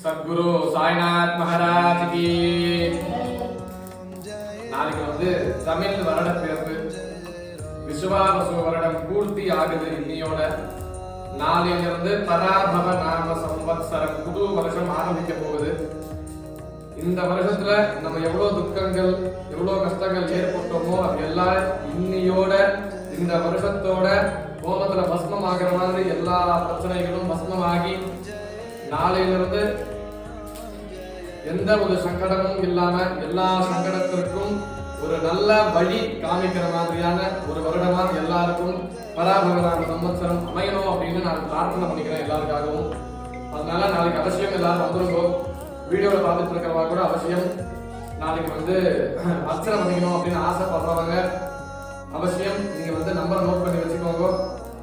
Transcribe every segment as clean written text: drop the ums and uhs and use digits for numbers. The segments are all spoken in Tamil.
சத்குரு சாய்நாத் மகாராஜ் கி. நாளைக்கு தமிழ் வருட பிறப்பு விசுவாவசு வருடம் பூர்த்தி ஆகுது. இன்னையோட நாளையிலிருந்து பராபவ நாம சம்வத்சரம் புது வருஷம் ஆரம்பிக்க போகுது. இந்த வருஷத்துல நம்ம எவ்வளவு துக்கங்கள் எவ்வளவு கஷ்டங்கள் ஏற்பட்டோமோ அது எல்லாம் இன்னையோட இந்த வருஷத்தோட கோபத்துல பஸ்மம் ஆகிற மாதிரி எல்லா பிரச்சனைகளும் பஸ்மமாகி நாளையிலிருந்து எந்த ஒரு சங்கடமும் இல்லாம எல்லா சங்கடத்திற்கும் ஒரு நல்ல வழி காமிக்கிற மாதிரியான ஒரு வருடமா எல்லாருக்கும் பராபவரான சம்வத்சரம் அமையணும் அப்படின்னு நான் பிரார்த்தனை பண்ணிக்கிறேன் எல்லாருக்காகவும். அதனால நாளைக்கு அவசியம் எல்லாரும் வந்துருங்கோ. வீடியோவில் பார்த்துட்டு இருக்கிறவங்க கூட அவசியம் நாளைக்கு அர்ச்சனை பண்ணிக்கணும் அப்படின்னு ஆசைப்படுறவங்க அவசியம் நீங்க நம்பரை நோட் பண்ணி வச்சுக்கோங்க.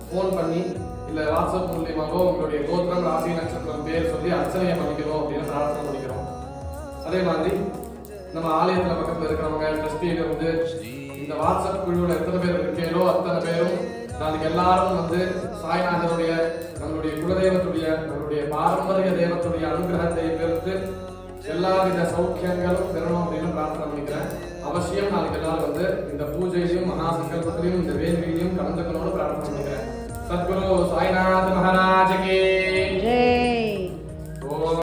ஃபோன் பண்ணி இல்ல வாட்ஸ்அப் மூலியமாகவோ உங்களுடைய கோத்திரம் ராசி நட்சத்திரம் பேர் சொல்லி அர்ச்சனையை பண்ணிக்கணும் அப்படின்னு பிரார்த்தனை பண்ணிக்கிறோம். அதே மாதிரி நம்ம ஆலயத்துல பக்கத்துல இருக்கிறவங்க ட்ரஸ்டியில இந்த வாட்ஸ்அப் குழுவில் எத்தனை பேர் இருக்கீங்களோ அத்தனை பேரும் நாளைக்கு எல்லாரும் சாய்நாதனுடைய நம்மளுடைய குலதெய்வத்துடைய நம்மளுடைய பாரம்பரிய தெய்வத்துடைய அனுகிரகத்தை பெற்று எல்லாவித சௌக்கியங்களும் பெறணும் அப்படின்னு பிரார்த்தனை பண்ணிக்கிறேன். அவசியம் நாளைக்கு எல்லாரும் இந்த பூஜையிலையும் மகா சங்கல்பத்திலையும் இந்த வேள்வியிலையும் கலந்துக்கணும்னு பிரார்த்தனை பண்ணிக்கிறேன். சத்குரு சாய்நாத்